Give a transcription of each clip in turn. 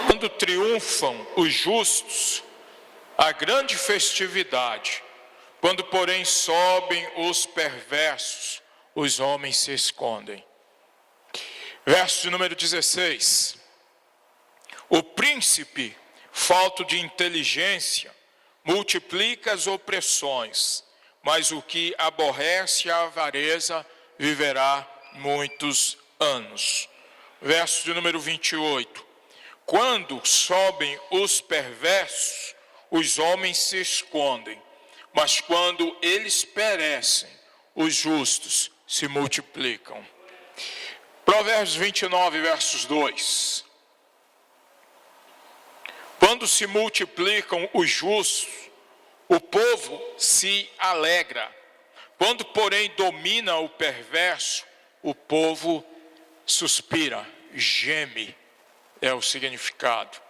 Quando triunfam os justos, a grande festividade. Quando, porém, sobem os perversos, os homens se escondem. Verso de número 16. O príncipe, falto de inteligência, multiplica as opressões, mas o que aborrece a avareza viverá muitos anos. Verso de número 28. Quando sobem os perversos, os homens se escondem, mas quando eles perecem, os justos se multiplicam. Provérbios 29, versos 2. Quando se multiplicam os justos, o povo se alegra. Quando, porém, domina o perverso, o povo suspira, geme, é o significado.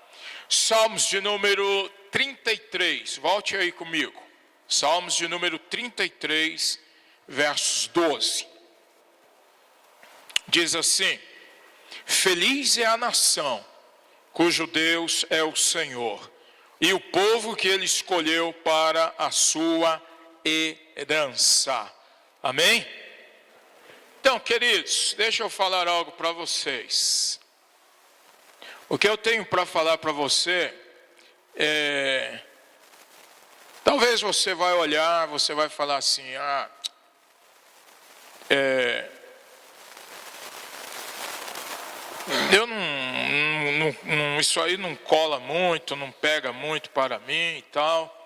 Salmos de número 33, volte aí comigo. Salmos de número 33, versos 12. Diz assim: feliz é a nação cujo Deus é o Senhor, e o povo que ele escolheu para a sua herança. Amém? Então, queridos, deixa eu falar algo para vocês. O que eu tenho para falar para você talvez você vai olhar, você vai falar assim, isso aí não cola muito, não pega muito para mim e tal.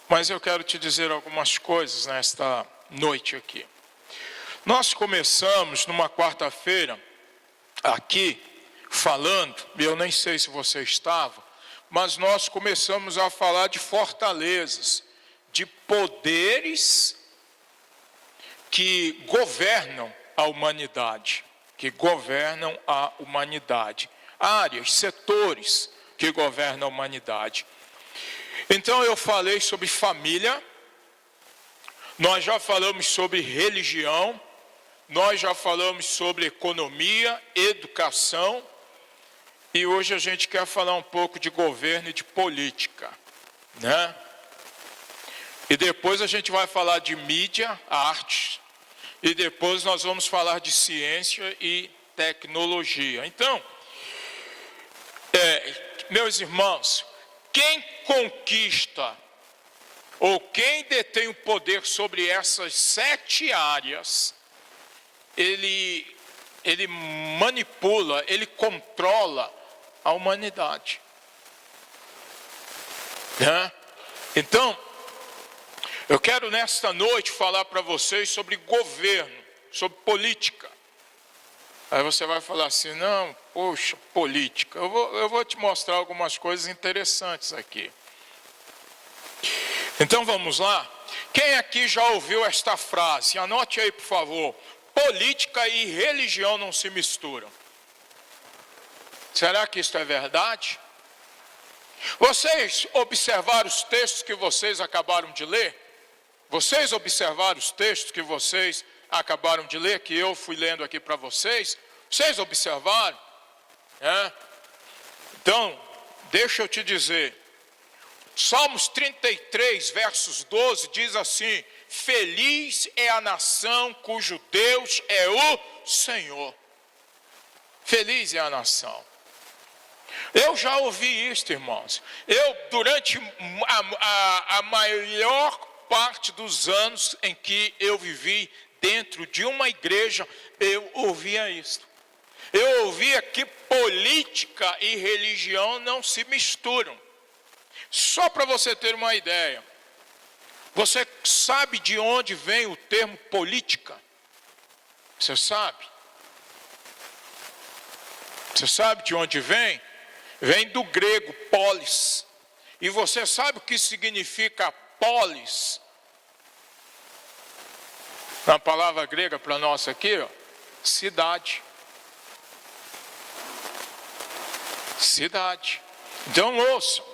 Mas eu quero te dizer algumas coisas nesta noite aqui. Nós começamos numa quarta-feira aqui falando, eu nem sei se você estava, mas nós começamos a falar de fortalezas, de poderes que governam a humanidade, áreas, setores que governam a humanidade. Então eu falei sobre família, nós já falamos sobre religião, nós já falamos sobre economia, educação, e hoje a gente quer falar um pouco de governo e de política, né? E depois a gente vai falar de mídia, arte, e depois nós vamos falar de ciência e tecnologia. Então, meus irmãos, quem conquista ou quem detém o poder sobre essas 7 áreas, ele manipula, ele controla a humanidade. Né? Então, eu quero nesta noite falar para vocês sobre governo, sobre política. Aí você vai falar assim, não, poxa, política. Eu vou te mostrar algumas coisas interessantes aqui. Então vamos lá. Quem aqui já ouviu esta frase? Anote aí, por favor. Política e religião não se misturam. Será que isso é verdade? Vocês observaram os textos que vocês acabaram de ler? Vocês observaram os textos que vocês acabaram de ler, que eu fui lendo aqui para vocês? Vocês observaram? Então, deixa eu te dizer. Salmos 33, versos 12, diz assim: feliz é a nação cujo Deus é o Senhor. Feliz é a nação. Eu já ouvi isto, irmãos. Eu, durante a maior parte dos anos em que eu vivi dentro de uma igreja, eu ouvia isso. Eu ouvia que política e religião não se misturam. Só para você ter uma ideia, você sabe de onde vem o termo política? Você sabe? Você sabe de onde vem? Vem do grego polis. E você sabe o que significa polis? Na palavra grega para nós aqui, ó, cidade. Cidade. Então ouçam.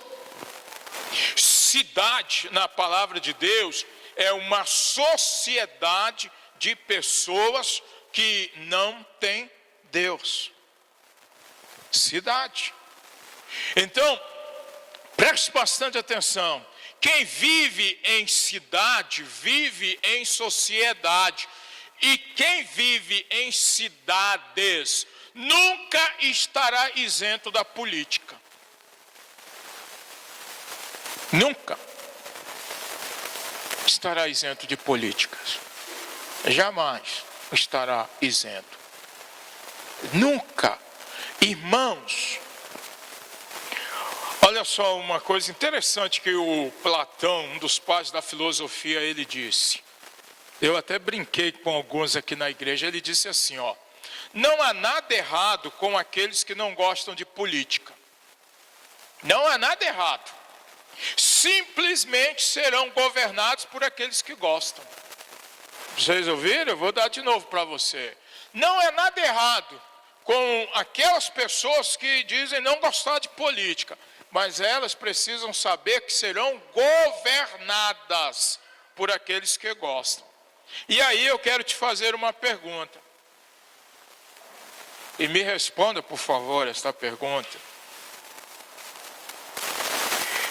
Cidade, na palavra de Deus, é uma sociedade de pessoas que não têm Deus. Cidade. Então, preste bastante atenção. Quem vive em cidade, vive em sociedade. E quem vive em cidades, nunca estará isento da política. Nunca estará isento de políticas. Jamais estará isento. Nunca. Irmãos, olha só uma coisa interessante que o Platão, um dos pais da filosofia, ele disse. Eu até brinquei com alguns aqui na igreja. Ele disse assim, ó: não há nada errado com aqueles que não gostam de política. Não há nada errado. Simplesmente serão governados por aqueles que gostam. Vocês ouviram? Eu vou dar de novo para você. Não é nada errado com aquelas pessoas que dizem não gostar de política, mas elas precisam saber que serão governadas por aqueles que gostam. E aí eu quero te fazer uma pergunta. E me responda, por favor, esta pergunta.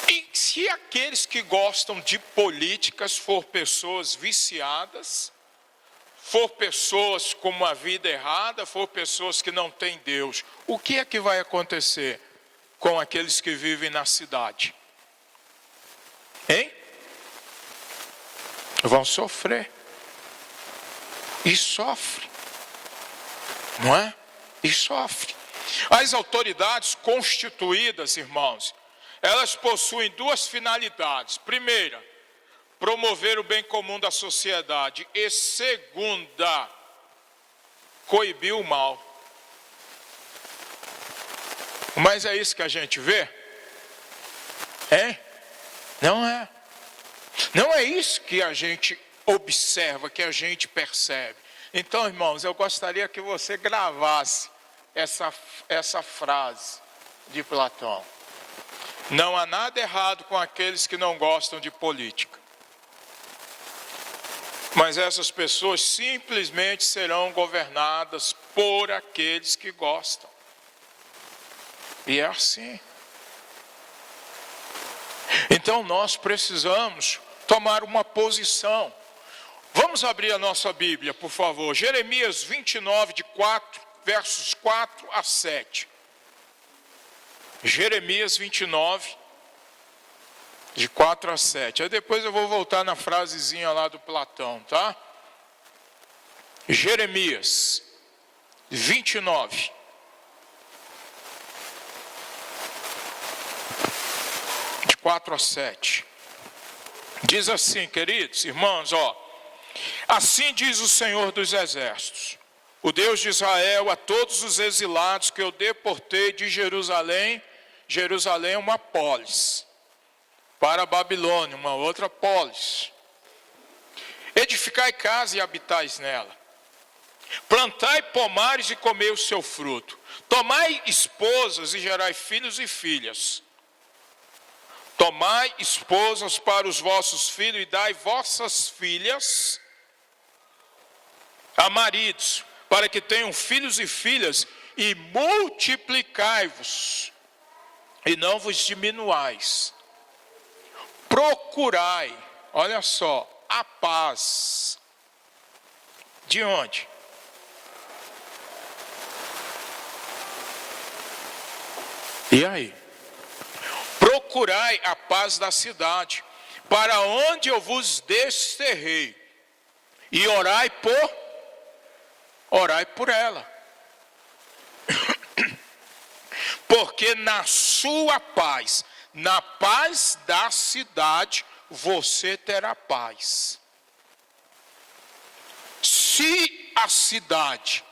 E se aqueles que gostam de políticas for pessoas viciadas, for pessoas com uma vida errada, for pessoas que não têm Deus, o que é que vai acontecer com aqueles que vivem na cidade? Hein? Vão sofrer. E sofre. Não é? E sofre. As autoridades constituídas, irmãos, elas possuem duas finalidades. Primeira, promover o bem comum da sociedade. E segunda, coibir o mal. Mas é isso que a gente vê? É? Não é. Não é isso que a gente observa, que a gente percebe. Então, irmãos, eu gostaria que você gravasse essa frase de Platão. Não há nada errado com aqueles que não gostam de política. Mas essas pessoas simplesmente serão governadas por aqueles que gostam. E é assim. Então nós precisamos tomar uma posição. Vamos abrir a nossa Bíblia, por favor. Jeremias 29, versos 4 a 7. Jeremias 29, de 4 a 7. Aí depois eu vou voltar na frasezinha lá do Platão, tá? Jeremias 29. De 4 a 7. Diz assim, queridos irmãos, ó. Assim diz o Senhor dos Exércitos, o Deus de Israel, a todos os exilados que eu deportei de Jerusalém. Jerusalém é uma polis, para a Babilônia, uma outra polis. Edificai casa e habitais nela. Plantai pomares e comei o seu fruto. Tomai esposas e gerai filhos e filhas. Tomai esposas para os vossos filhos e dai vossas filhas a maridos, para que tenham filhos e filhas, e multiplicai-vos, e não vos diminuais. Procurai, olha só, a paz. De onde? E aí? Procurai a paz da cidade, para onde eu vos desterrei, e orai por ela. Porque na sua paz, na paz da cidade, você terá paz. Se a cidade,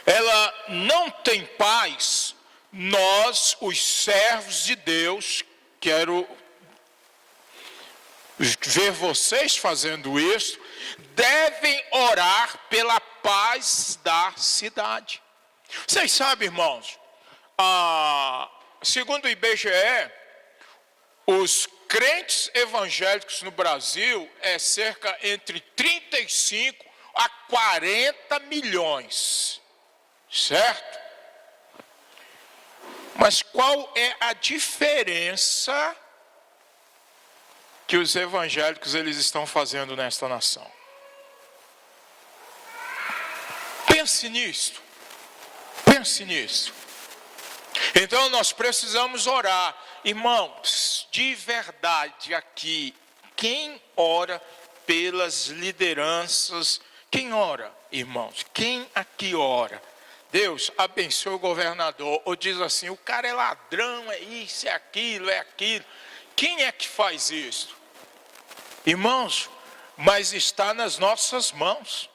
ela não tem paz, nós, os servos de Deus, quero ver vocês fazendo isso, devem orar pela paz da cidade. Vocês sabem, irmãos, segundo o IBGE, os crentes evangélicos no Brasil é cerca entre 35 a 40 milhões, certo? Mas qual é a diferença que os evangélicos eles estão fazendo nesta nação? Pense nisso. Pense nisso. Então nós precisamos orar. Irmãos, de verdade aqui, quem ora pelas lideranças? Quem ora, irmãos? Quem aqui ora? Deus abençoe o governador. Ou diz assim, o cara é ladrão, é isso, é aquilo, é aquilo. Quem é que faz isso? Irmãos, mas está nas nossas mãos.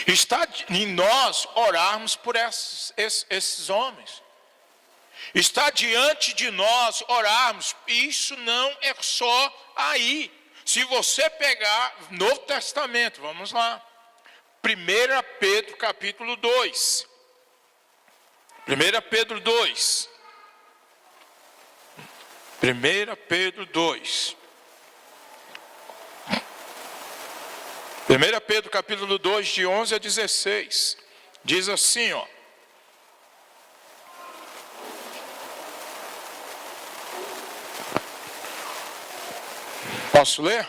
Está em nós orarmos por esses homens. Está diante de nós orarmos. Isso não é só aí. Se você pegar Novo Testamento, vamos lá. 1 Pedro capítulo 2. 1 Pedro 2. 1 Pedro 2. 1 Pedro capítulo 2, de 11 a 16. Diz assim, ó. Posso ler?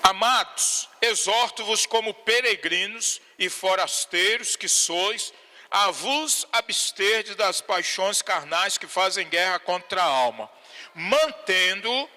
Amados, exorto-vos como peregrinos e forasteiros que sois, a vos absterdes das paixões carnais que fazem guerra contra a alma, mantendo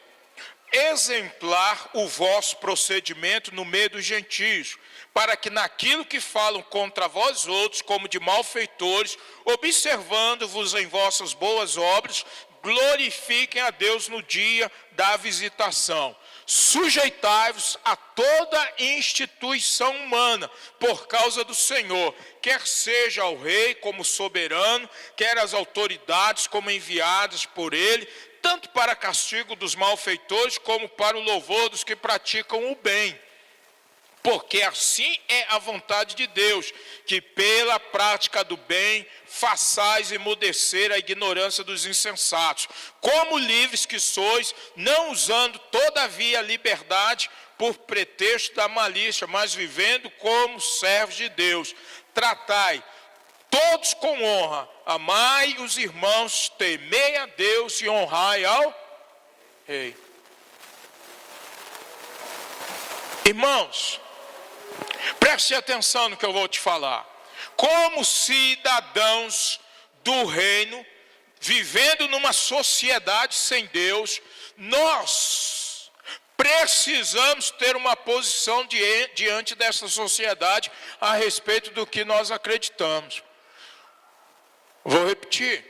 exemplar o vosso procedimento no meio dos gentios, para que naquilo que falam contra vós outros, como de malfeitores, observando-vos em vossas boas obras, glorifiquem a Deus no dia da visitação. Sujeitai-vos a toda instituição humana, por causa do Senhor, quer seja ao rei como soberano, quer as autoridades como enviadas por ele, tanto para castigo dos malfeitores, como para o louvor dos que praticam o bem. Porque assim é a vontade de Deus, que pela prática do bem façais emudecer a ignorância dos insensatos. Como livres que sois, não usando todavia a liberdade por pretexto da malícia, mas vivendo como servos de Deus. Tratai todos com honra, amai os irmãos, temei a Deus e honrai ao rei. Irmãos, preste atenção no que eu vou te falar. Como cidadãos do reino, vivendo numa sociedade sem Deus, nós precisamos ter uma posição diante dessa sociedade a respeito do que nós acreditamos. Vou repetir.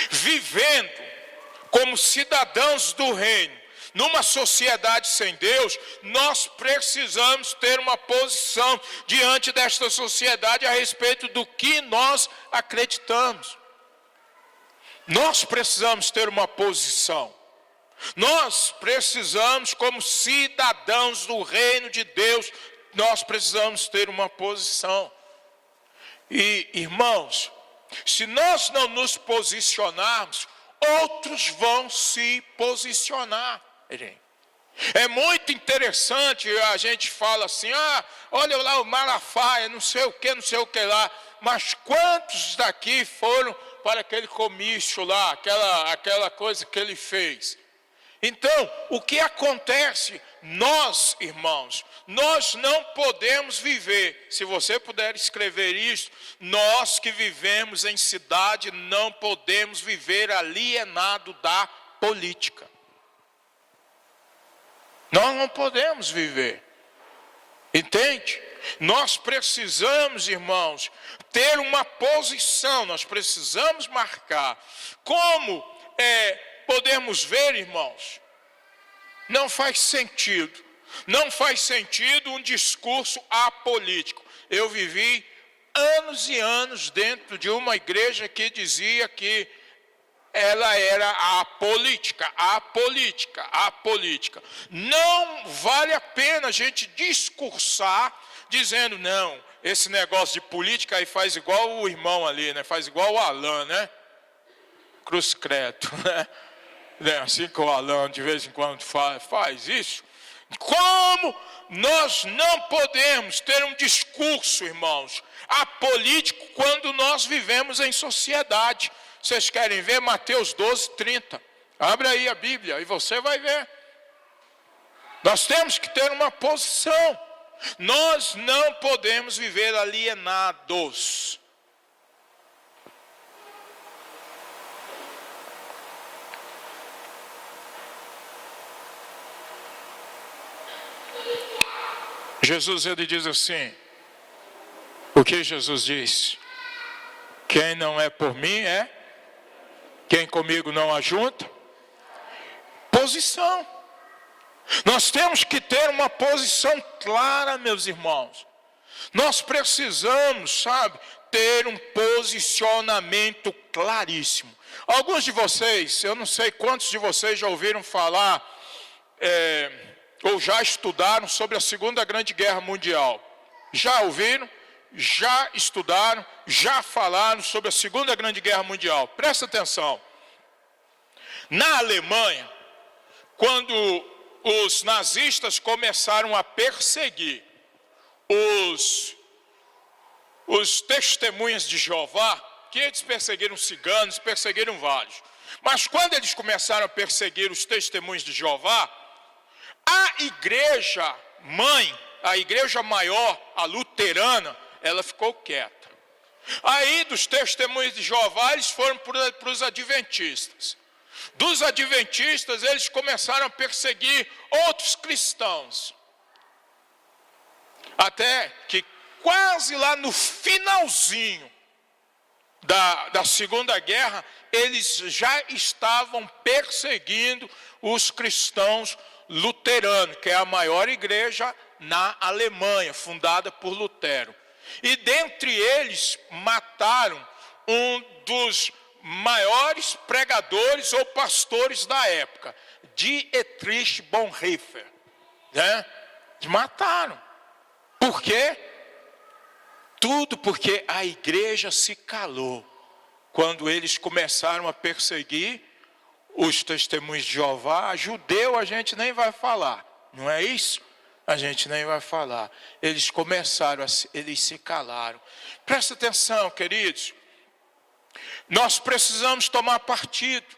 Vivendo como cidadãos do reino, numa sociedade sem Deus, nós precisamos ter uma posição diante desta sociedade a respeito do que nós acreditamos. Nós precisamos ter uma posição. Nós precisamos, como cidadãos do reino de Deus, nós precisamos ter uma posição. E, irmãos, se nós não nos posicionarmos, outros vão se posicionar. É muito interessante, a gente fala assim, olha lá o Malafaia, não sei o que lá, mas quantos daqui foram para aquele comício lá, aquela coisa que ele fez? Então, o que acontece? Nós, irmãos, nós não podemos viver, se você puder escrever isso, nós que vivemos em cidade não podemos viver alienado da política. Nós não podemos viver, entende? Nós precisamos, irmãos, ter uma posição, nós precisamos marcar. Como podemos ver, irmãos, não faz sentido um discurso apolítico. Eu vivi anos e anos dentro de uma igreja que dizia que ela era apolítica. Não vale a pena a gente discursar dizendo, não, esse negócio de política aí faz igual o irmão ali, né? Faz igual o Alan, né? cruz credo, né? Assim que o Alan de vez em quando faz isso. Como nós não podemos ter um discurso, irmãos, apolítico quando nós vivemos em sociedade? Vocês querem ver Mateus 12:30? Abre aí a Bíblia e você vai ver. Nós temos que ter uma posição. Nós não podemos viver alienados. Jesus, ele diz assim, o que Jesus diz? Quem não é por mim é, quem comigo não ajunta. Posição. Nós temos que ter uma posição clara, meus irmãos. Nós precisamos, ter um posicionamento claríssimo. Alguns de vocês, eu não sei quantos de vocês já ouviram falar, ou já estudaram sobre a Segunda Grande Guerra Mundial. Já ouviram? Já estudaram? Já falaram sobre a Segunda Grande Guerra Mundial? Presta atenção. Na Alemanha, quando os nazistas começaram a perseguir os testemunhas de Jeová, que eles perseguiram ciganos, perseguiram vários. Mas quando eles começaram a perseguir os testemunhas de Jeová, a igreja mãe, a igreja maior, a luterana, ela ficou quieta. Aí dos testemunhos de Jeová, eles foram para os adventistas. Dos adventistas, eles começaram a perseguir outros cristãos. Até que quase lá no finalzinho da Segunda Guerra, eles já estavam perseguindo os cristãos luteranos, que é a maior igreja na Alemanha, fundada por Lutero. E dentre eles mataram um dos maiores pregadores ou pastores da época, Dietrich Bonhoeffer, né? Mataram. Por quê? Tudo porque a igreja se calou quando eles começaram a perseguir os testemunhos de Jeová. Judeu a gente nem vai falar, não é isso? A gente nem vai falar. Eles começaram, eles se calaram. Presta atenção, queridos. Nós precisamos tomar partido.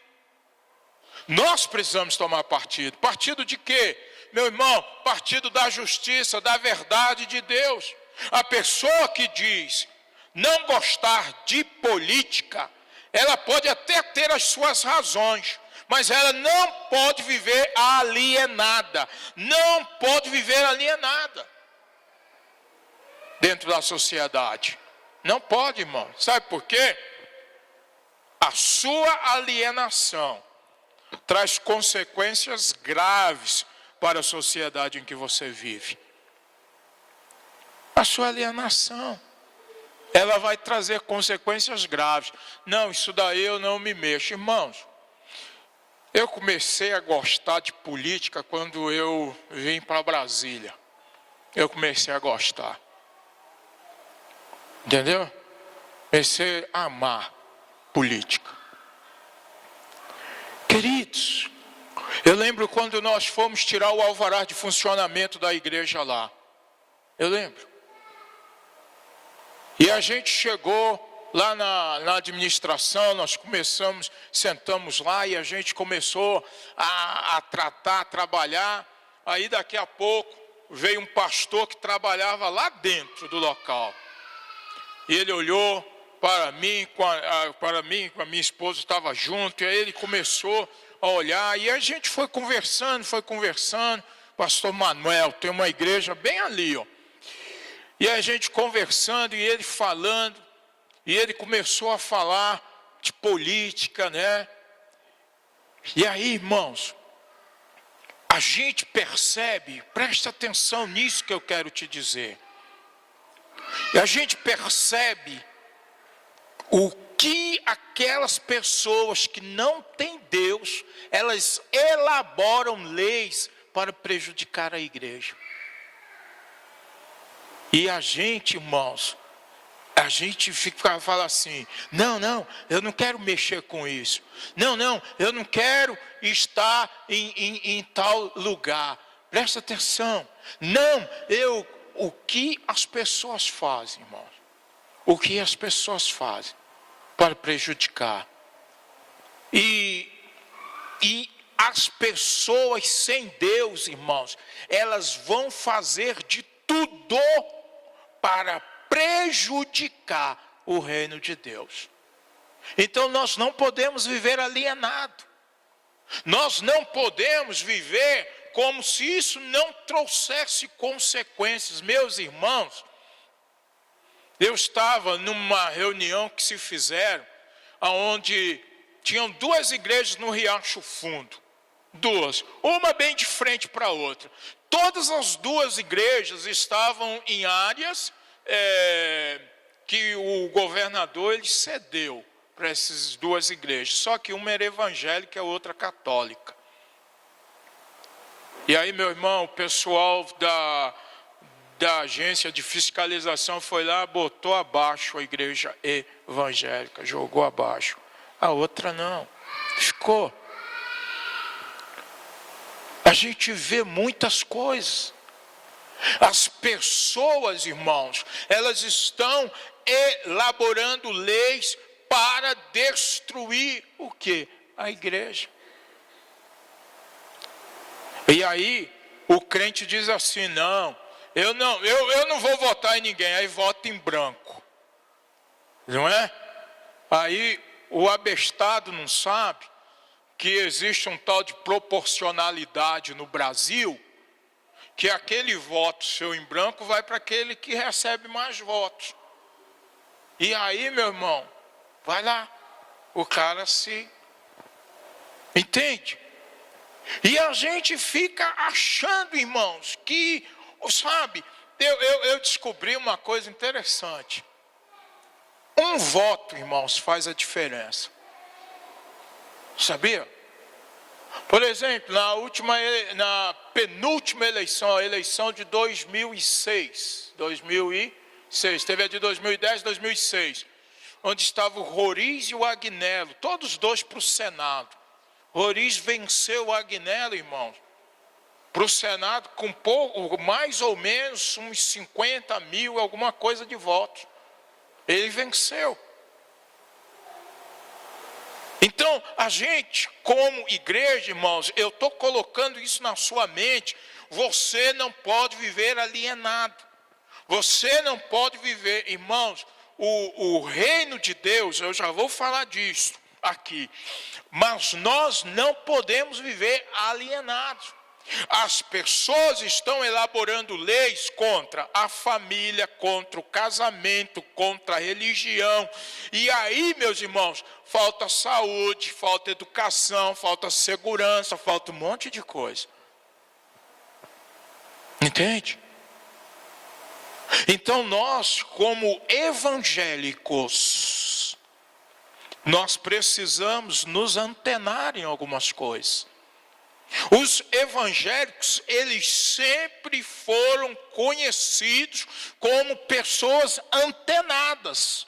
Nós precisamos tomar partido. Partido de quê? Meu irmão, partido da justiça, da verdade de Deus. A pessoa que diz não gostar de política, ela pode até ter as suas razões, mas ela não pode viver alienada. Não pode viver alienada dentro da sociedade. Não pode, irmão. Sabe por quê? A sua alienação traz consequências graves para a sociedade em que você vive. A sua alienação, ela vai trazer consequências graves. Não, isso daí eu não me mexo. Irmãos, eu comecei a gostar de política quando eu vim para Brasília. Eu comecei a gostar. Entendeu? Comecei a amar política. Queridos, eu lembro quando nós fomos tirar o alvará de funcionamento da igreja lá. Eu lembro. E a gente chegou lá na administração, nós sentamos lá e a gente começou a tratar, a trabalhar. Aí daqui a pouco veio um pastor que trabalhava lá dentro do local. E ele olhou para mim, com a minha esposa estava junto, e aí ele começou a olhar, e a gente foi conversando, pastor Manuel, tem uma igreja bem ali, ó. E a gente conversando, e ele falando, e ele começou a falar de política, né? E aí, irmãos, a gente percebe, presta atenção nisso que eu quero te dizer, e a gente percebe o que aquelas pessoas que não têm Deus, elas elaboram leis para prejudicar a igreja. E a gente, irmãos, a gente fala assim, não, eu não quero mexer com isso. Não, eu não quero estar em tal lugar. Presta atenção. O que as pessoas fazem, irmãos? O que as pessoas fazem para prejudicar? E as pessoas sem Deus, irmãos, elas vão fazer de tudo para prejudicar o reino de Deus. Então nós não podemos viver alienado. Nós não podemos viver como se isso não trouxesse consequências. Meus irmãos, eu estava numa reunião que se fizeram, onde tinham 2 igrejas no Riacho Fundo. 2, uma bem de frente para a outra. Todas as 2 igrejas estavam em áreas que o governador ele cedeu para essas 2 igrejas. Só que uma era evangélica e a outra católica. E aí, meu irmão, o pessoal da agência de fiscalização foi lá, botou abaixo a igreja evangélica, jogou abaixo. A outra não, ficou. A gente vê muitas coisas. As pessoas, irmãos, elas estão elaborando leis para destruir o quê? A igreja. E aí, o crente diz assim, eu não vou votar em ninguém, aí vota em branco. Não é? Aí, o abestado não sabe que existe um tal de proporcionalidade no Brasil, que aquele voto seu em branco vai para aquele que recebe mais votos. E aí, meu irmão, vai lá, o cara se entende. E a gente fica achando, irmãos, que, sabe, eu descobri uma coisa interessante. Um voto, irmãos, faz a diferença. Sabia? Por exemplo, na penúltima eleição, a eleição de 2006, teve a de 2010, 2006, onde estavam o Roriz e o Agnello, todos 2 para o Senado. Roriz venceu o Agnello, irmãos, para o Senado com mais ou menos uns 50 mil, alguma coisa de votos. Ele venceu. Então, a gente, como igreja, irmãos, eu estou colocando isso na sua mente, você não pode viver alienado. Você não pode viver, irmãos, o reino de Deus, eu já vou falar disso aqui, mas nós não podemos viver alienados. As pessoas estão elaborando leis contra a família, contra o casamento, contra a religião. E aí, meus irmãos, falta saúde, falta educação, falta segurança, falta um monte de coisa. Entende? Então nós, como evangélicos, nós precisamos nos antenar em algumas coisas. Os evangélicos, eles sempre foram conhecidos como pessoas antenadas.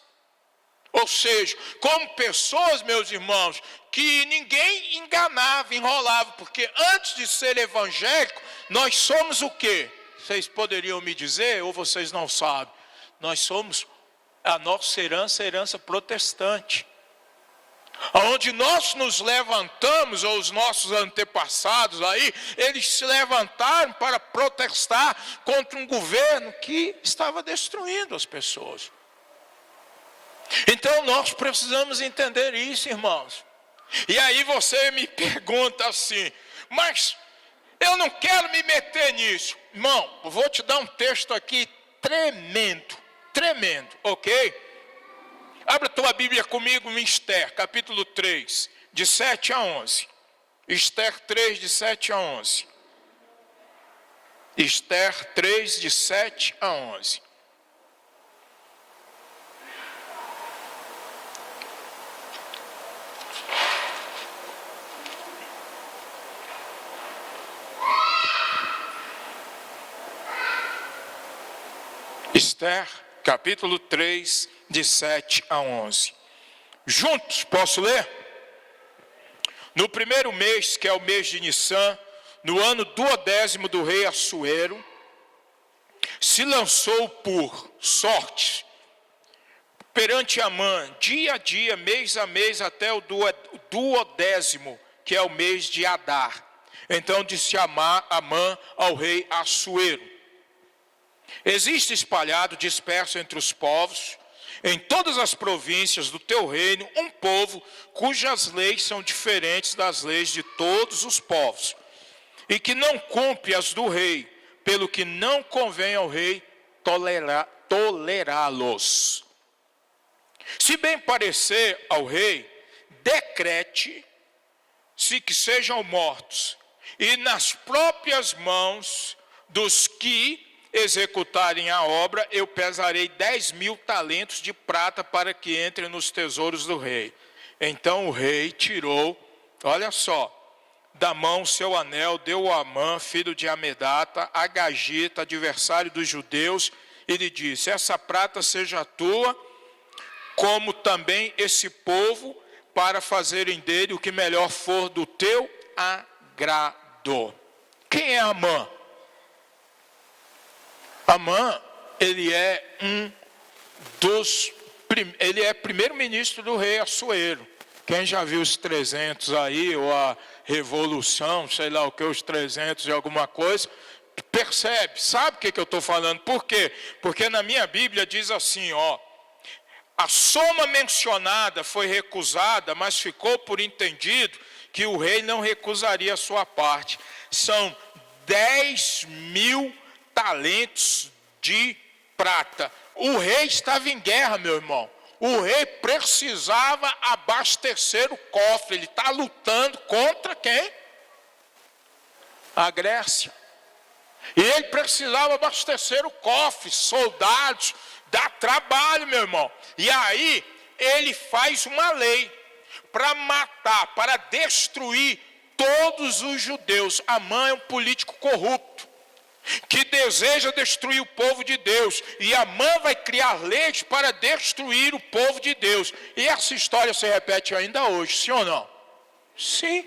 Ou seja, como pessoas, meus irmãos, que ninguém enganava, enrolava. Porque antes de ser evangélico, nós somos o quê? Vocês poderiam me dizer, ou vocês não sabem? Nós somos, a nossa herança é herança protestante. Onde nós nos levantamos, ou os nossos antepassados aí, eles se levantaram para protestar contra um governo que estava destruindo as pessoas. Então nós precisamos entender isso, irmãos. E aí você me pergunta assim, mas eu não quero me meter nisso. Irmão, eu vou te dar um texto aqui tremendo, ok? Abra tua Bíblia comigo em Esther, capítulo 3, de 7 a 11. Esther 3, de 7 a 11. Esther 3, de 7 a 11. Esther, capítulo 3, de 7 a 11. Juntos, posso ler? No primeiro mês, que é o mês de Nissan, no ano 12º do rei Assuero, se lançou por sorte perante Amã, dia a dia, mês a mês, até o 12º, que é o mês de Adar. Então disse Amã ao rei Assuero: existe espalhado, disperso entre os povos, em todas as províncias do teu reino, um povo cujas leis são diferentes das leis de todos os povos, e que não cumpre as do rei, pelo que não convém ao rei tolerá-los. Se bem parecer ao rei, decrete-se que sejam mortos, e nas próprias mãos dos que executarem a obra, eu pesarei 10.000 talentos de prata para que entre nos tesouros do rei. Então o rei tirou, olha só, da mão seu anel, deu a Amã, filho de Amedata, agagita, adversário dos judeus, e lhe disse: essa prata seja tua, como também esse povo, para fazerem dele o que melhor for do teu agrado. Quem é Amã? Amã, ele é ele é primeiro-ministro do rei Assuero. Quem já viu os 300 aí, ou a Revolução, sei lá o que, os 300 e alguma coisa, percebe, sabe o que eu estou falando? Por quê? Porque na minha Bíblia diz assim, ó: a soma mencionada foi recusada, mas ficou por entendido que o rei não recusaria a sua parte. São 10.000 talentos de prata. O rei estava em guerra, meu irmão. O rei precisava abastecer o cofre. Ele está lutando contra quem? A Grécia. E ele precisava abastecer o cofre, soldados, dá trabalho, meu irmão. E aí ele faz uma lei para matar, para destruir todos os judeus. Amã é um político corrupto que deseja destruir o povo de Deus, e Amã vai criar leis para destruir o povo de Deus. E essa história se repete ainda hoje, sim ou não? Sim.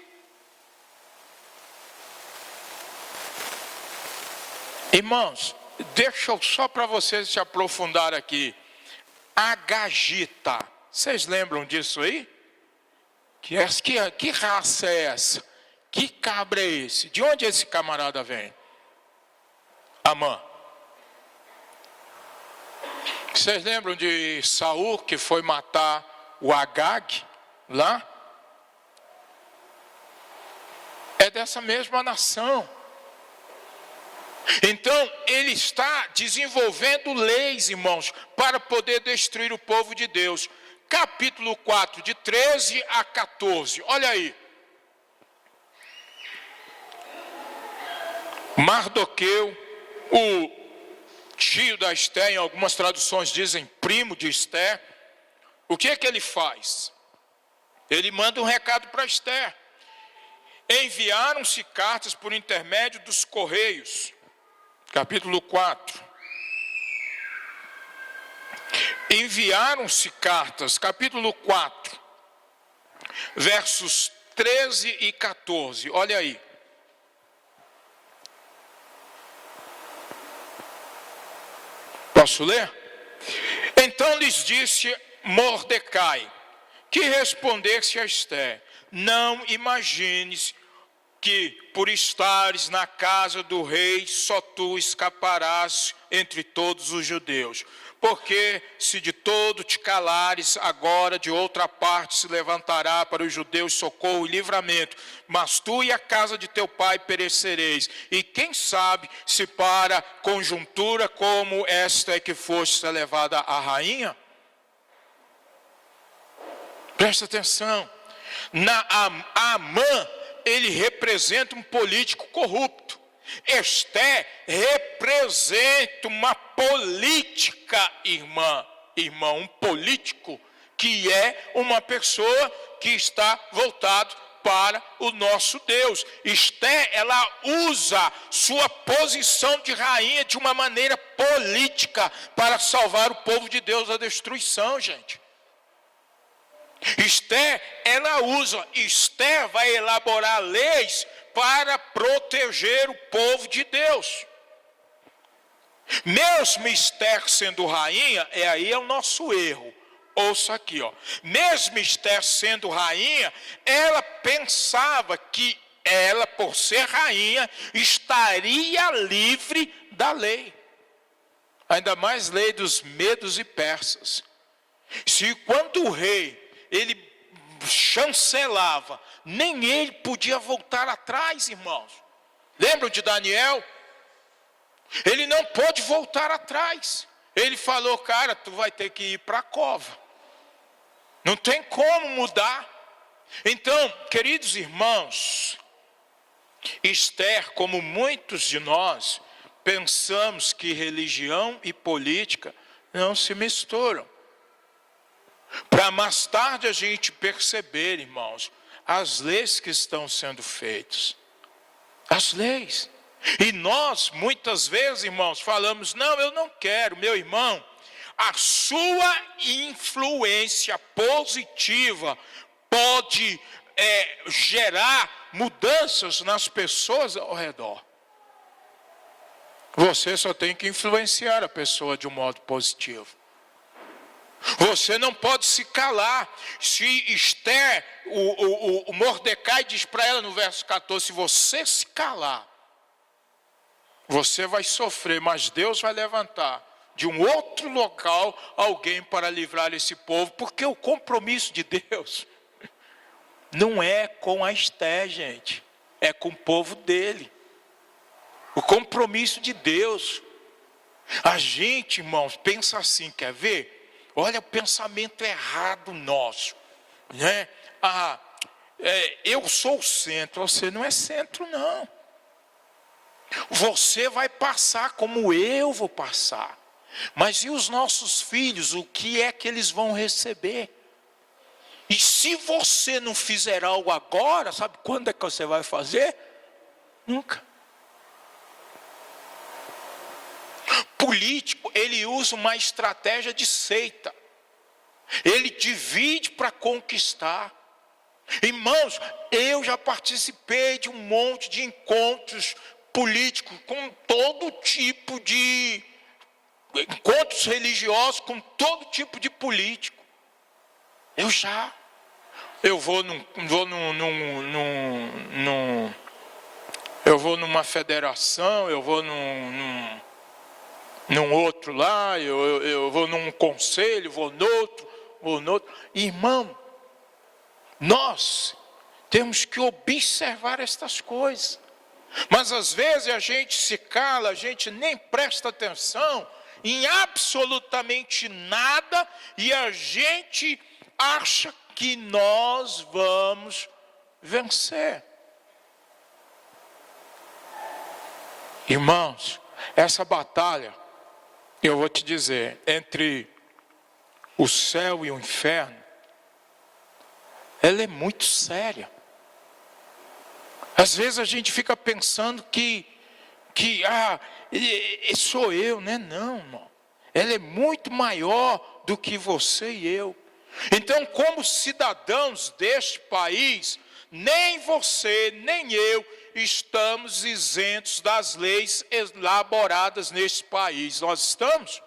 Irmãos, deixa eu só para vocês se aprofundar aqui. Agagita, vocês lembram disso aí? Que raça é essa? Que cabra é esse? De onde esse camarada vem? Amã. Vocês lembram de Saul, que foi matar o Agag lá? É dessa mesma nação. Então ele está desenvolvendo leis, irmãos, para poder destruir o povo de Deus. Capítulo 4, de 13 a 14, olha aí. Mardoqueu, o tio da Esté, em algumas traduções dizem primo de Esté, o que é que ele faz? Ele manda um recado para Esté. Enviaram-se cartas por intermédio dos correios. Capítulo 4. Enviaram-se cartas, capítulo 4, versos 13 e 14, olha aí. Posso ler? Então lhes disse Mordecai, que respondesse a Esté: não imagines que por estares na casa do rei, só tu escaparás entre todos os judeus. Porque se de todo te calares, agora de outra parte se levantará para os judeus socorro e livramento, mas tu e a casa de teu pai perecereis. E quem sabe se para conjuntura como esta é que foste levada a rainha? Presta atenção. Amã, ele representa um político corrupto. Esté representa uma política, irmão, um político que é uma pessoa que está voltado para o nosso Deus. Esté, ela usa sua posição de rainha de uma maneira política para salvar o povo de Deus da destruição, gente. Esté, ela usa, Esté vai elaborar leis para proteger o povo de Deus. Mesmo Esther sendo rainha, aí é o nosso erro. Ouça aqui, ó. Mesmo Esther sendo rainha, ela pensava que ela, por ser rainha, estaria livre da lei. Ainda mais lei dos medos e persas. Se quando o rei, ele chancelava, nem ele podia voltar atrás, irmãos. Lembram de Daniel? Ele não pôde voltar atrás. Ele falou, cara, tu vai ter que ir para a cova. Não tem como mudar. Então, queridos irmãos, Esther, como muitos de nós, pensamos que religião e política não se misturam. Para mais tarde a gente perceber, irmãos, as leis que estão sendo feitas. As leis. E nós, muitas vezes, irmãos, falamos, não, eu não quero, meu irmão. A sua influência positiva pode gerar mudanças nas pessoas ao redor. Você só tem que influenciar a pessoa de um modo positivo. Você não pode se calar. Se Esther, o Mordecai diz para ela no verso 14, se você se calar, você vai sofrer, mas Deus vai levantar de um outro local alguém para livrar esse povo, porque o compromisso de Deus não é com a Esther, gente, é com o povo dele. O compromisso de Deus. A gente, irmãos, pensa assim, quer ver? Olha o pensamento errado nosso, né? Eu sou o centro, você não é centro, não. Você vai passar como eu vou passar. Mas e os nossos filhos, o que é que eles vão receber? E se você não fizer algo agora, sabe quando é que você vai fazer? Nunca. Político, ele usa uma estratégia de seita. Ele divide para conquistar. Irmãos, eu já participei de um monte de encontros políticos com todo tipo de encontros religiosos, com todo tipo de político. Eu vou numa federação, eu vou num outro lá, eu vou num conselho, vou no outro. Irmão, nós temos que observar estas coisas. Mas às vezes a gente se cala, a gente nem presta atenção em absolutamente nada e a gente acha que nós vamos vencer. Irmãos, essa batalha, eu vou te dizer, entre o céu e o inferno, ela é muito séria. Às vezes a gente fica pensando que sou eu, né? Não, irmão. Ela é muito maior do que você e eu. Então, como cidadãos deste país, nem você, nem eu estamos isentos das leis elaboradas neste país. Nós estamos?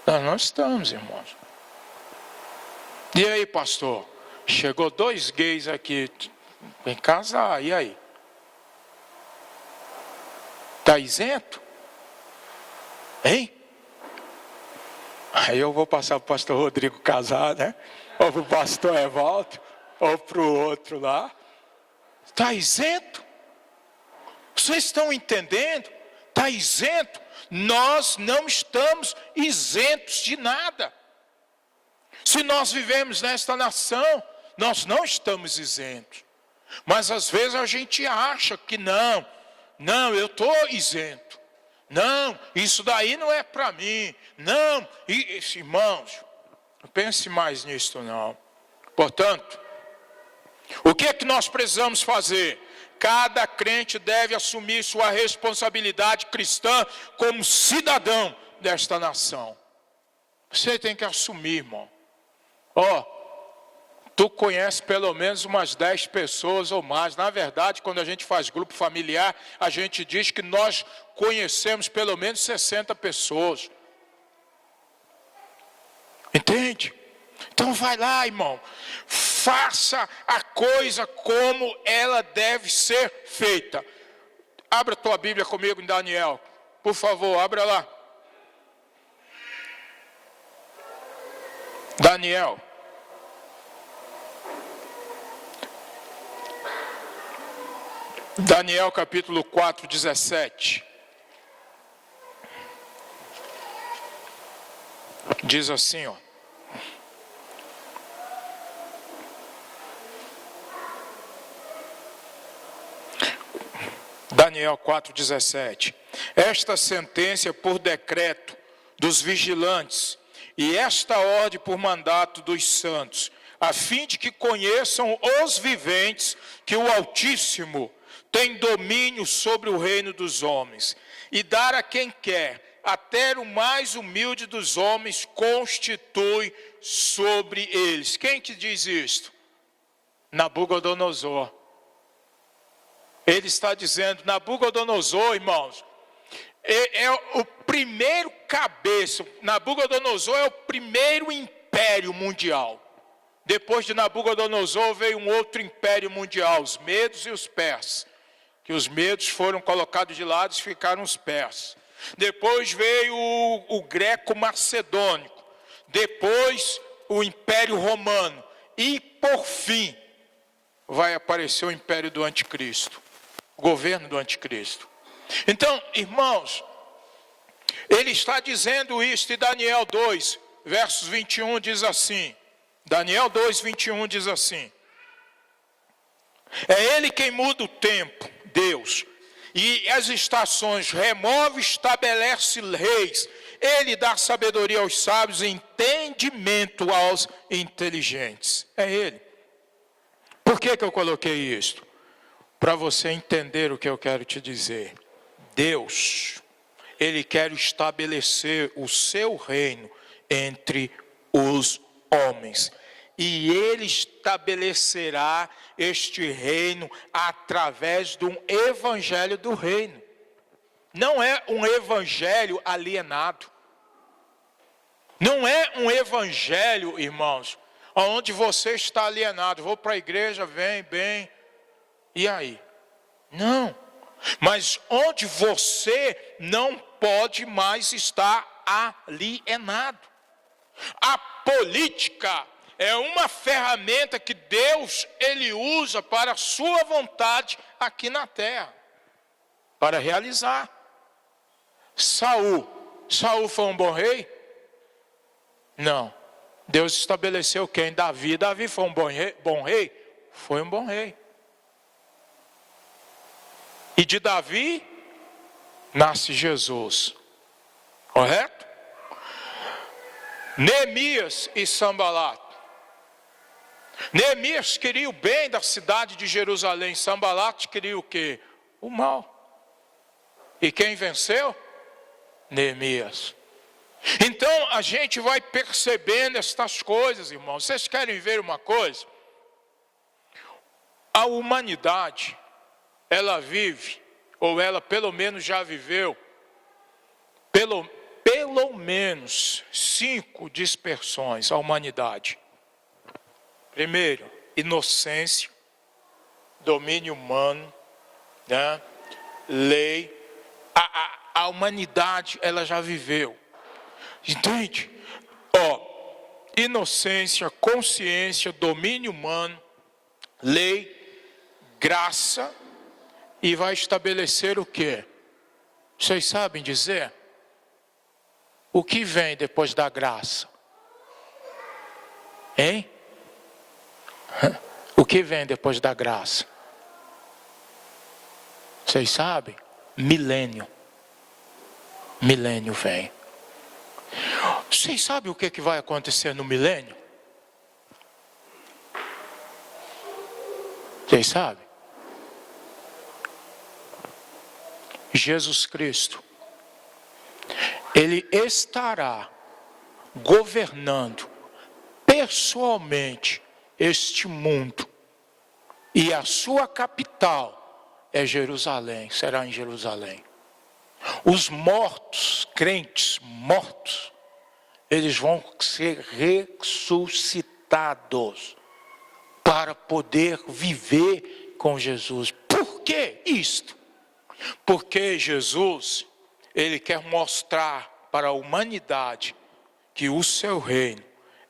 Nós não estamos, irmãos. E aí, pastor? Chegou 2 gays aqui, vem casar, e aí? Está isento? Hein? Aí eu vou passar para o pastor Rodrigo casar, né? Ou para o pastor Evaldo, ou para o outro lá. Está isento? Vocês estão entendendo? Está isento? Nós não estamos isentos de nada. Se nós vivemos nesta nação, nós não estamos isentos. Mas às vezes a gente acha que não, eu estou isento. Não, isso daí não é para mim. Não, irmãos, não pense mais nisso não. Portanto, o que é que nós precisamos fazer? Cada crente deve assumir sua responsabilidade cristã como cidadão desta nação. Você tem que assumir, irmão. Tu conhece pelo menos umas 10 pessoas ou mais. Na verdade, quando a gente faz grupo familiar, a gente diz que nós conhecemos pelo menos 60 pessoas. Entende? Então vai lá, irmão. Faça a coisa como ela deve ser feita. Abra tua Bíblia comigo em Daniel. Por favor, abra lá. Daniel. Daniel capítulo 4, 17. Diz assim, Daniel 4,17. Esta sentença por decreto dos vigilantes e esta ordem por mandato dos santos, a fim de que conheçam os viventes que o Altíssimo tem domínio sobre o reino dos homens, e dar a quem quer, até o mais humilde dos homens constitui sobre eles. Quem que diz isto? Nabucodonosor. Ele está dizendo, Nabucodonosor, irmãos, é o primeiro cabeça. Nabucodonosor é o primeiro império mundial. Depois de Nabucodonosor veio um outro império mundial, os medos e os persas. Que os medos foram colocados de lado e ficaram os persas. Depois veio o greco-macedônico. Depois o Império Romano. E por fim vai aparecer o Império do Anticristo. O governo do Anticristo. Então, irmãos, ele está dizendo isso em Daniel 2, versos 21 diz assim. Daniel 2, 21 diz assim. É ele quem muda o tempo, Deus, e as estações, remove e estabelece reis. Ele dá sabedoria aos sábios e entendimento aos inteligentes. É ele. Por que eu coloquei isto? Para você entender o que eu quero te dizer. Deus, ele quer estabelecer o seu reino entre os homens. E ele estabelecerá este reino através de um evangelho do reino. Não é um evangelho alienado. Não é um evangelho, irmãos, onde você está alienado. Vou para a igreja, vem, bem, e aí? Não. Mas onde você não pode mais estar alienado. A política é uma ferramenta que Deus, ele usa para a sua vontade aqui na terra. Para realizar. Saul foi um bom rei? Não. Deus estabeleceu quem? Davi. Davi foi um bom rei? Foi um bom rei. E de Davi nasce Jesus. Correto? Neemias e Sanbalat. Neemias queria o bem da cidade de Jerusalém. Sanbalat queria o quê? O mal. E quem venceu? Neemias. Então a gente vai percebendo estas coisas, irmãos. Vocês querem ver uma coisa? A humanidade, ela vive, ou ela pelo menos já viveu, pelo menos 5 dispersões, a humanidade. Primeiro, inocência, domínio humano, né? Lei. A humanidade, ela já viveu. Entende? Inocência, consciência, domínio humano, lei, graça, e vai estabelecer o quê? Vocês sabem dizer? O que vem depois da graça? Hein? O que vem depois da graça? Vocês sabem? Milênio. Milênio vem. Vocês sabem o que vai acontecer no milênio? Vocês sabem? Jesus Cristo, Ele estará governando pessoalmente este mundo. E a sua capital é Jerusalém, será em Jerusalém. Os mortos, crentes mortos, eles vão ser ressuscitados para poder viver com Jesus. Por que isto? Porque Jesus, Ele quer mostrar para a humanidade que o seu reino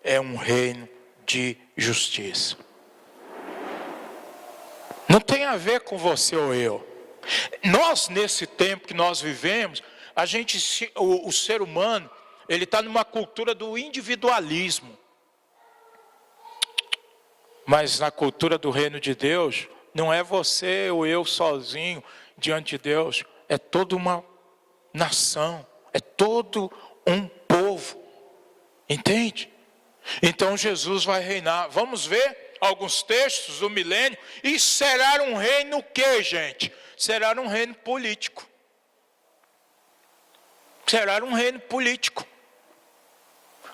é um reino de justiça. Não tem a ver com você ou eu. Nós, nesse tempo que nós vivemos, o ser humano, ele está numa cultura do individualismo. Mas na cultura do reino de Deus, não é você ou eu sozinho diante de Deus. É toda uma nação, é todo um povo. Entende? Então Jesus vai reinar. Vamos ver alguns textos do milênio. E será um reino o quê, gente? Será um reino político. Será um reino político.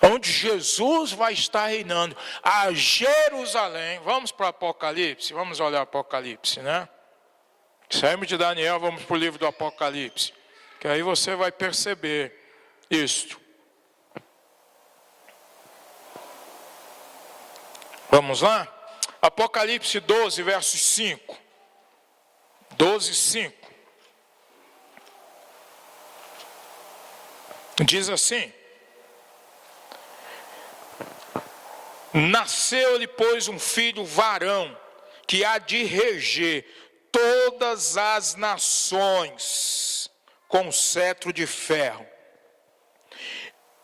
Onde Jesus vai estar reinando a Jerusalém. Vamos para o Apocalipse, vamos olhar o Apocalipse, né? Saímos de Daniel, vamos para o livro do Apocalipse. Que aí você vai perceber isto. Vamos lá? Apocalipse 12, versos 5. 12, 5. Diz assim: nasceu-lhe, pois, um filho varão, que há de reger todas as nações com cetro de ferro.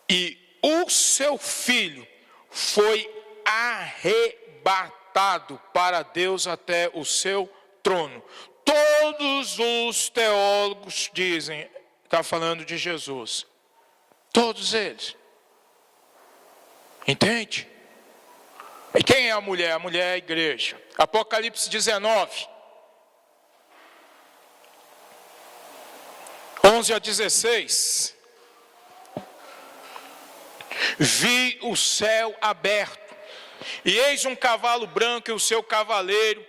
E o seu filho foi arrebatado para Deus até o seu trono. Todos os teólogos dizem, está falando de Jesus. Todos eles. Entende? E quem é a mulher? A mulher é a igreja. Apocalipse 19. 11 a 16. Vi o céu aberto, e eis um cavalo branco e o seu cavaleiro,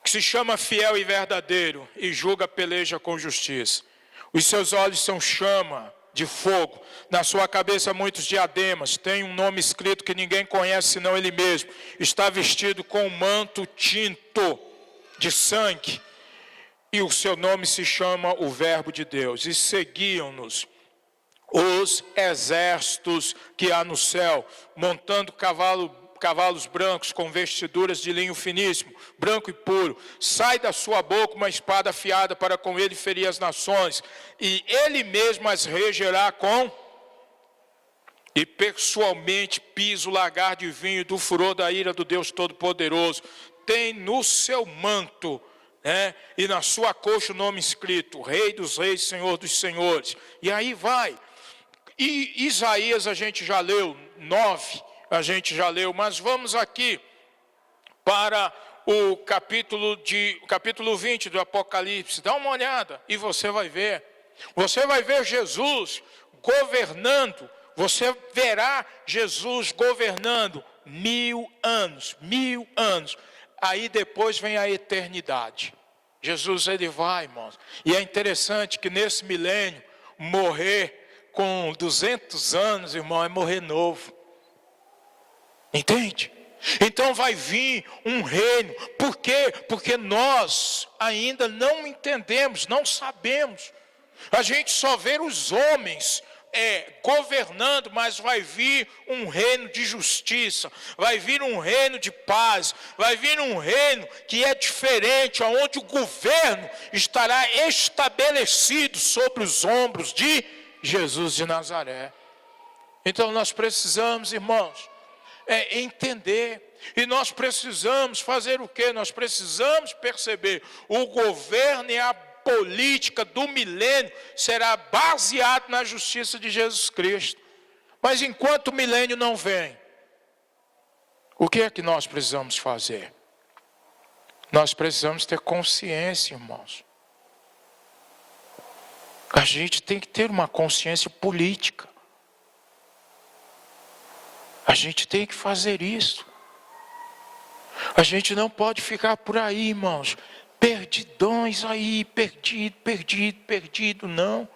que se chama Fiel e Verdadeiro, e julga a peleja com justiça. Os seus olhos são chama de fogo, na sua cabeça muitos diademas, tem um nome escrito que ninguém conhece senão ele mesmo. Está vestido com um manto tinto de sangue, e o seu nome se chama o Verbo de Deus. E seguiam-nos os exércitos que há no céu, montando cavalos brancos com vestiduras de linho finíssimo, branco e puro. Sai da sua boca uma espada afiada para com ele ferir as nações, e ele mesmo as regerá com... E pessoalmente pisa o lagar de vinho do furor da ira do Deus Todo-Poderoso. Tem no seu manto, e na sua coxa o nome escrito: Rei dos Reis, Senhor dos Senhores. E aí vai. E Isaías a gente já leu, 9 a gente já leu, mas vamos aqui para o capítulo 20 do Apocalipse. Dá uma olhada e você vai ver. Você vai ver Jesus governando. Você verá Jesus governando 1000 anos. 1000 anos. Aí depois vem a eternidade. Jesus, ele vai, irmãos. E é interessante que nesse milênio, morrer com 200 anos, irmão, é morrer novo. Entende? Então vai vir um reino. Por quê? Porque nós ainda não entendemos, não sabemos. A gente só vê os homens governando, mas vai vir um reino de justiça, vai vir um reino de paz, vai vir um reino que é diferente, onde o governo estará estabelecido sobre os ombros de Jesus de Nazaré. Então nós precisamos, irmãos, entender. E nós precisamos fazer o quê? Nós precisamos perceber: o governo e a política do milênio será baseado na justiça de Jesus Cristo. Mas enquanto o milênio não vem, o que é que nós precisamos fazer? Nós precisamos ter consciência, irmãos. A gente tem que ter uma consciência política. A gente tem que fazer isso. A gente não pode ficar por aí, irmãos, perdidões aí, perdido, não.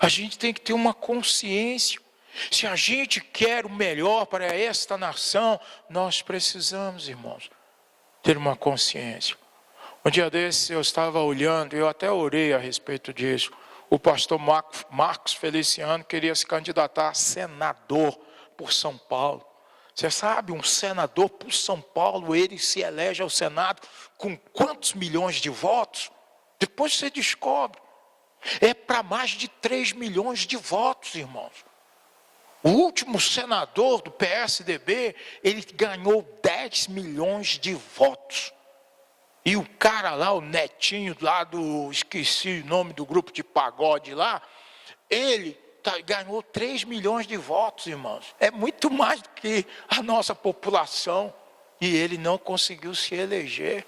A gente tem que ter uma consciência. Se a gente quer o melhor para esta nação, nós precisamos, irmãos, ter uma consciência. Um dia desses eu estava olhando, eu até orei a respeito disso. O pastor Marcos Feliciano queria se candidatar a senador por São Paulo. Você sabe, um senador por São Paulo, ele se elege ao Senado com quantos milhões de votos? Depois você descobre. É para mais de 3 milhões de votos, irmãos. O último senador do PSDB, ele ganhou 10 milhões de votos. E o cara lá, o netinho lá do, esqueci o nome do grupo de pagode lá, ele ganhou 3 milhões de votos, irmãos. É muito mais do que a nossa população. E ele não conseguiu se eleger.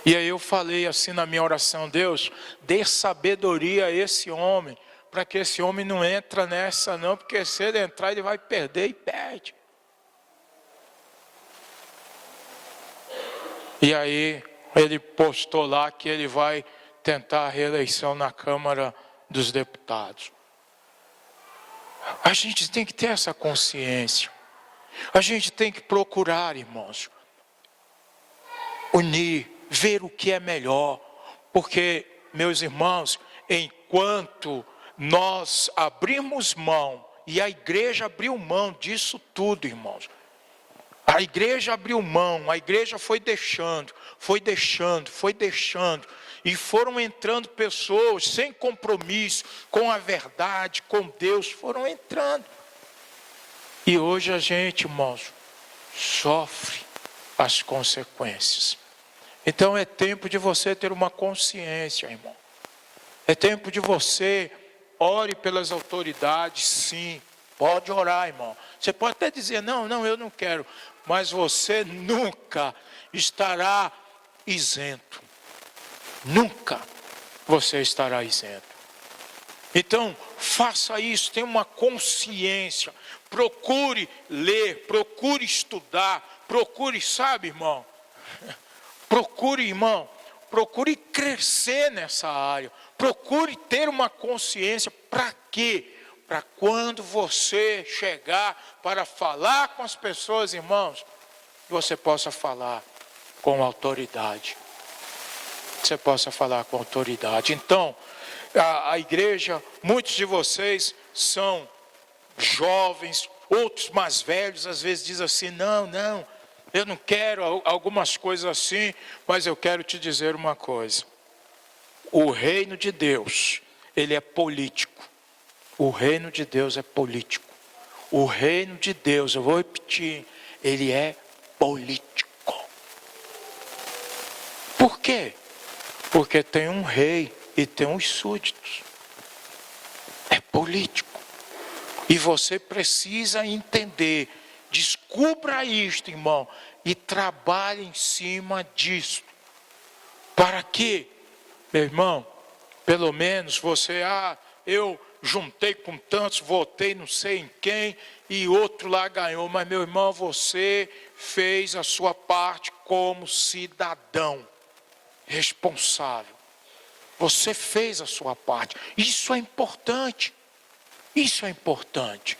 E aí eu falei assim na minha oração: Deus, dê sabedoria a esse homem, para que esse homem não entre nessa não, porque se ele entrar ele vai perder e perde. E aí ele postou lá que ele vai tentar a reeleição na Câmara dos Deputados. A gente tem que ter essa consciência. A gente tem que procurar, irmãos, unir, ver o que é melhor. Porque, meus irmãos, enquanto nós abrimos mão, e a igreja abriu mão disso tudo, irmãos. A igreja abriu mão, a igreja foi deixando, e foram entrando pessoas sem compromisso com a verdade, com Deus, foram entrando. E hoje a gente, irmãos, sofre as consequências. Então é tempo de você ter uma consciência, irmão. É tempo de você, ore pelas autoridades, sim. Pode orar, irmão. Você pode até dizer, não, eu não quero. Mas você nunca estará isento. Nunca você estará isento. Então, faça isso, tenha uma consciência. Procure ler, procure estudar, procure, sabe, irmão? Procure crescer nessa área. Procure ter uma consciência. Para quê? Para quando você chegar para falar com as pessoas, irmãos, você possa falar com autoridade. Você possa falar com autoridade. Então, a igreja, muitos de vocês são jovens, outros mais velhos, às vezes dizem assim, não, eu não quero algumas coisas assim, mas eu quero te dizer uma coisa. O reino de Deus, ele é político. O reino de Deus é político. O reino de Deus, eu vou repetir, ele é político. Por quê? Porque tem um rei e tem uns súditos. É político. E você precisa entender. Descubra isto, irmão, e trabalhe em cima disso. Para que, meu irmão, pelo menos você, eu juntei com tantos, votei não sei em quem, e outro lá ganhou. Mas, meu irmão, você fez a sua parte como cidadão responsável. Você fez a sua parte. Isso é importante. Isso é importante.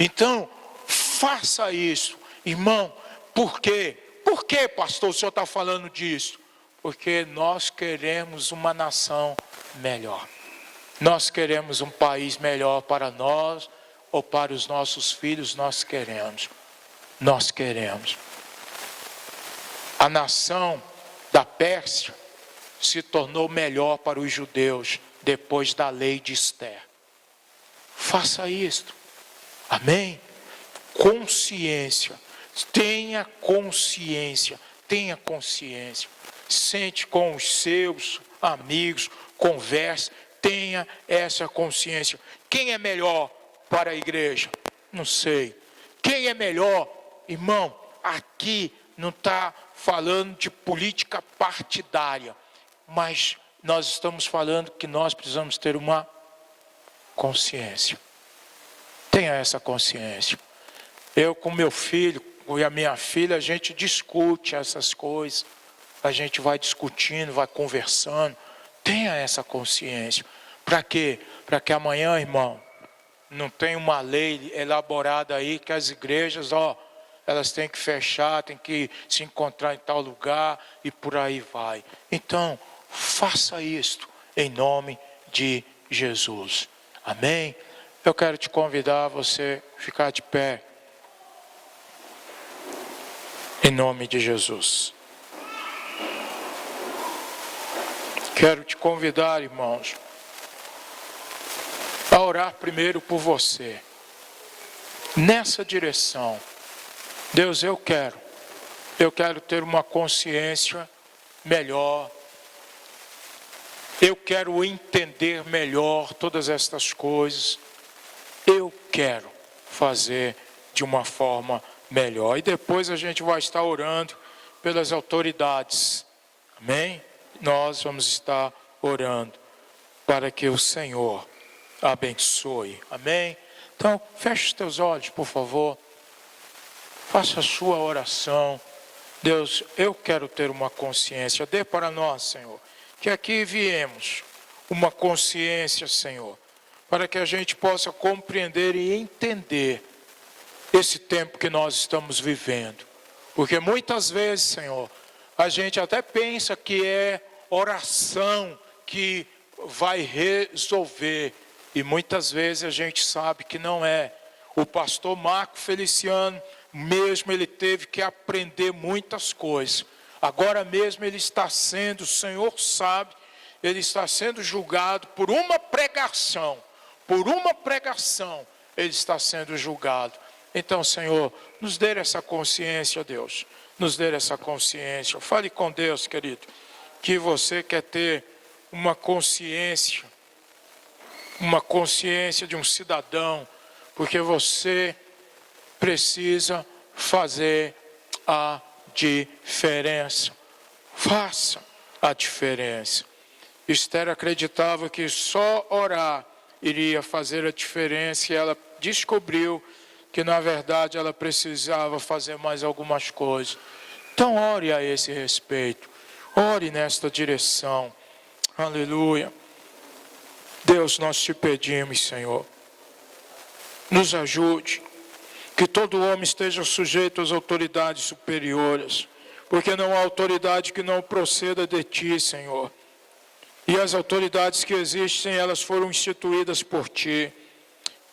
Então, faça isso. Irmão, por quê? Por que, pastor, o senhor está falando disso? Porque nós queremos uma nação melhor. Nós queremos um país melhor para nós ou para os nossos filhos. Nós queremos. A nação da Pérsia se tornou melhor para os judeus depois da lei de Esther. Faça isto. Amém? Consciência. Tenha consciência. Sente com os seus amigos, converse. Tenha essa consciência. Quem é melhor para a igreja? Não sei. Quem é melhor? Irmão, aqui não está falando de política partidária, mas nós estamos falando que nós precisamos ter uma consciência. Tenha essa consciência. Eu com meu filho e a minha filha, a gente discute essas coisas, a gente vai discutindo, vai conversando. Tenha essa consciência. Para quê? Para que amanhã, irmão, não tenha uma lei elaborada aí que as igrejas, elas têm que fechar, têm que se encontrar em tal lugar e por aí vai. Então, faça isto em nome de Jesus. Amém? Eu quero te convidar a você ficar de pé. Em nome de Jesus. Quero te convidar, irmãos, a orar primeiro por você. Nessa direção. Deus, eu quero ter uma consciência melhor. Eu quero entender melhor todas estas coisas. Eu quero fazer de uma forma melhor. E depois a gente vai estar orando pelas autoridades. Amém? Nós vamos estar orando para que o Senhor abençoe. Amém? Então, feche os teus olhos, por favor. Faça a sua oração. Deus, eu quero ter uma consciência. Dê para nós, Senhor, que aqui viemos uma consciência, Senhor, para que a gente possa compreender e entender esse tempo que nós estamos vivendo. Porque muitas vezes, Senhor, a gente até pensa que é oração que vai resolver. E muitas vezes a gente sabe que não é. O pastor Marco Feliciano, mesmo ele teve que aprender muitas coisas. Agora mesmo ele está sendo, o Senhor sabe, ele está sendo julgado por uma pregação. Por uma pregação, ele está sendo julgado. Então, Senhor, nos dê essa consciência, Deus. Nos dê essa consciência. Fale com Deus, querido, que você quer ter uma consciência de um cidadão, porque você precisa fazer a diferença. Faça a diferença. Esther acreditava que só orar iria fazer a diferença e ela descobriu que na verdade ela precisava fazer mais algumas coisas. Então ore a esse respeito. Ore nesta direção. Aleluia. Deus, nós te pedimos, Senhor, nos ajude, que todo homem esteja sujeito às autoridades superiores, porque não há autoridade que não proceda de ti, Senhor. E as autoridades que existem, elas foram instituídas por ti.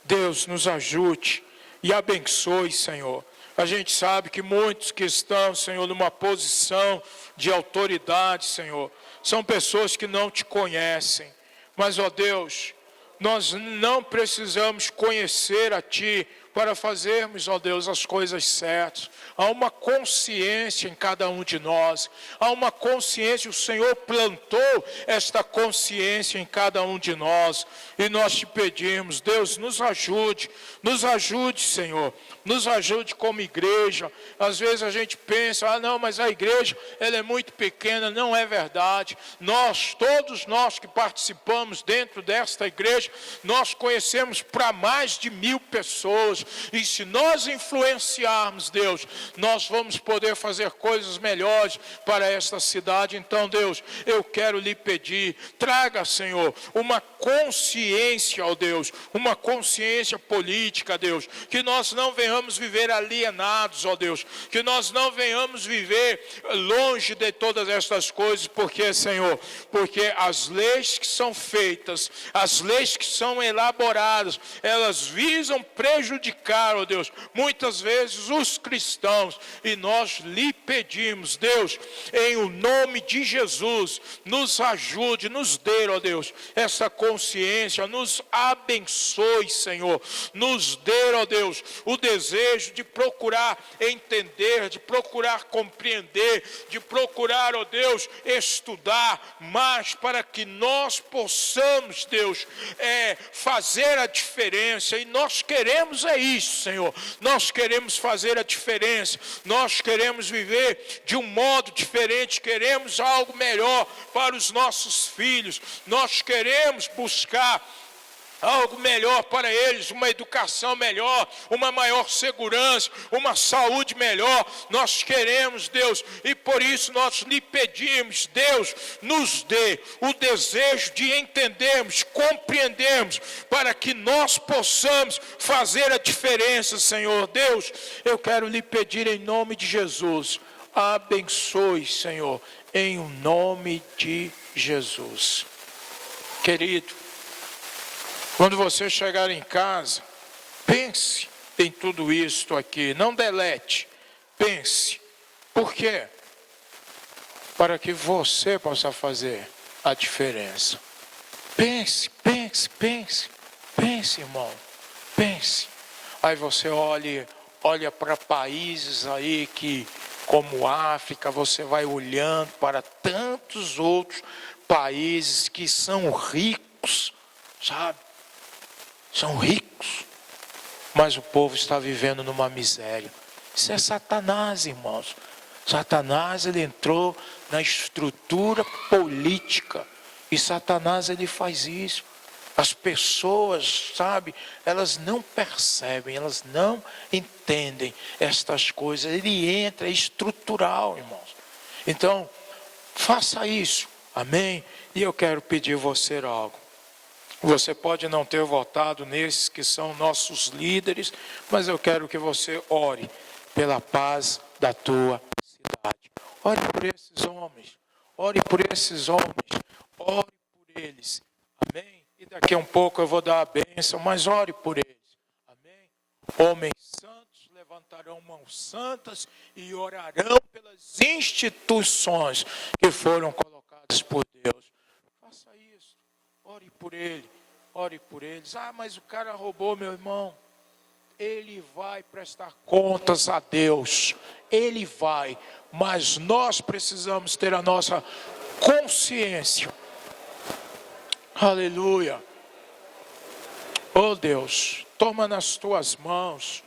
Deus, nos ajude e abençoe, Senhor. A gente sabe que muitos que estão, Senhor, numa posição de autoridade, Senhor, são pessoas que não te conhecem. Mas, ó Deus, nós não precisamos conhecer a Ti para fazermos, ó Deus, as coisas certas. Há uma consciência em cada um de nós. Há uma consciência, o Senhor plantou esta consciência em cada um de nós. E nós te pedimos, Deus, nos ajude, Senhor. Nos ajude como igreja. Às vezes a gente pensa, não, mas a igreja, ela é muito pequena. Não é verdade. Todos nós que participamos dentro desta igreja, nós conhecemos para mais de 1000 pessoas. E se nós influenciarmos, Deus, nós vamos poder fazer coisas melhores para esta cidade. Então, Deus, eu quero lhe pedir, traga, Senhor, uma consciência, ó Deus, uma consciência política, Deus, que nós não venhamos viver alienados, ó Deus, que nós não venhamos viver longe de todas estas coisas, porque, Senhor, porque as leis que são feitas, as leis que são elaboradas, elas visam prejudicar, ó Deus, muitas vezes os cristãos, e nós lhe pedimos, Deus, em o nome de Jesus, nos ajude, nos dê, ó Deus, essa consciência, nos abençoe, Senhor, nos dê, ó Deus, o desejo de procurar entender, de procurar compreender, de procurar, ó Deus, estudar mais para que nós possamos, Deus, fazer a diferença. E nós queremos isso, Senhor. Nós queremos fazer a diferença. Nós queremos viver de um modo diferente. Queremos algo melhor para os nossos filhos. Nós queremos buscar algo melhor para eles, uma educação melhor, uma maior segurança, uma saúde melhor. Nós queremos, Deus, e por isso nós lhe pedimos, Deus, nos dê o desejo de entendermos, compreendermos, para que nós possamos fazer a diferença, Senhor. Deus, eu quero lhe pedir em nome de Jesus, abençoe, Senhor, em nome de Jesus. Querido, quando você chegar em casa, pense em tudo isto aqui. Não delete, pense. Por quê? Para que você possa fazer a diferença. Pense, pense, pense. Pense, irmão. Pense. Aí você olha para países aí que, como África, você vai olhando para tantos outros países que são ricos, sabe? São ricos, mas o povo está vivendo numa miséria. Isso é Satanás, irmãos. Satanás, ele entrou na estrutura política. E Satanás, ele faz isso. As pessoas, sabe, elas não percebem, elas não entendem estas coisas. Ele entra, é estrutural, irmãos. Então, faça isso, amém? E eu quero pedir a você algo. Você pode não ter votado nesses que são nossos líderes, mas eu quero que você ore pela paz da tua cidade. Ore por esses homens, ore por esses homens, ore por eles, amém? E daqui a um pouco eu vou dar a bênção, mas ore por eles, amém? Homens santos levantarão mãos santas e orarão pelas instituições que foram colocadas por Deus. Faça isso. Ore por ele, ore por eles. Ah, mas o cara roubou, meu irmão. Ele vai prestar contas a Deus. Ele vai. Mas nós precisamos ter a nossa consciência. Aleluia. Oh Deus, toma nas tuas mãos.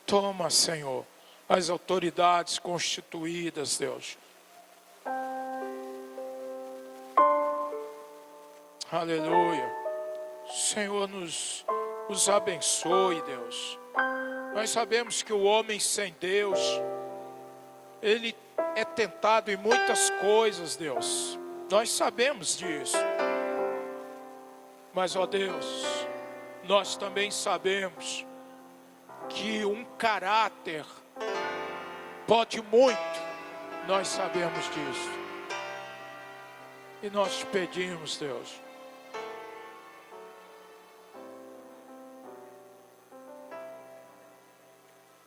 Toma, Senhor, as autoridades constituídas, Deus. Aleluia. Senhor, nos abençoe, Deus. Nós sabemos que o homem sem Deus, ele é tentado em muitas coisas, Deus. Nós sabemos disso. Mas, ó Deus, nós também sabemos que um caráter pode muito. Nós sabemos disso. E nós te pedimos, Deus,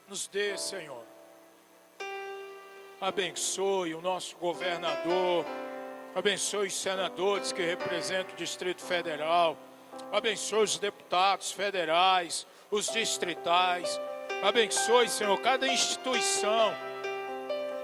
nos dê, Senhor. Abençoe o nosso governador. Abençoe os senadores que representam o Distrito Federal. Abençoe os deputados federais, os distritais. Abençoe, Senhor, cada instituição.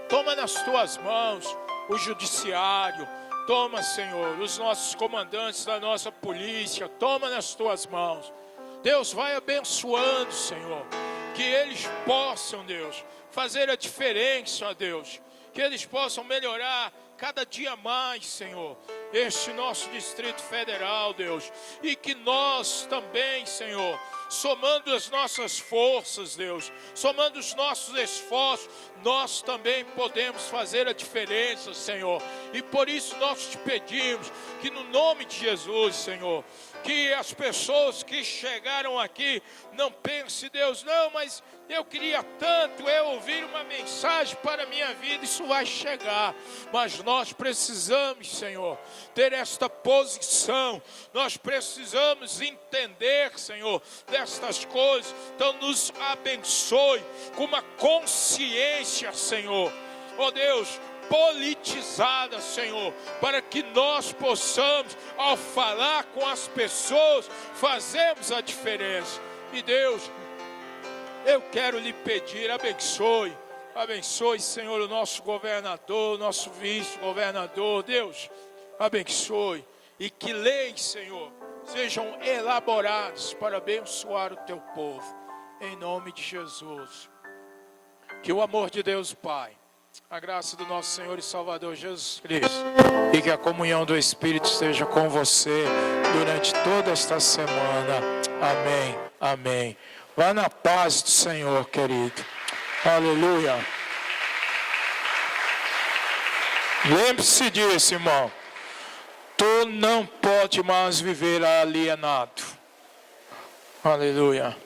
Toma nas tuas mãos o judiciário. Toma, Senhor, os nossos comandantes da nossa polícia. Toma nas tuas mãos. Deus, vai abençoando, Senhor. Que eles possam, Deus, fazer a diferença, ó Deus. Que eles possam melhorar cada dia mais, Senhor, este nosso Distrito Federal, Deus. E que nós também, Senhor, somando as nossas forças, Deus, somando os nossos esforços, nós também podemos fazer a diferença, Senhor. E por isso nós te pedimos que no nome de Jesus, Senhor, que as pessoas que chegaram aqui não pensem, Deus, não, mas eu queria tanto ouvir uma mensagem para a minha vida. Isso vai chegar, mas nós precisamos, Senhor, ter esta posição. Nós precisamos entender, Senhor, destas coisas. Então nos abençoe com uma consciência, Senhor, ó Deus, politizada, Senhor, para que nós possamos, ao falar com as pessoas, fazermos a diferença. E Deus, eu quero lhe pedir, abençoe, Senhor, o nosso governador, o nosso vice-governador. Deus, abençoe, e que leis, Senhor, sejam elaborados para abençoar o teu povo, em nome de Jesus. Que o amor de Deus Pai, a graça do nosso Senhor e Salvador Jesus Cristo e que a comunhão do Espírito esteja com você durante toda esta semana. Amém, amém. Vá na paz do Senhor, querido. Aleluia. Lembre-se disso, irmão. Tu não pode mais viver alienado. Aleluia.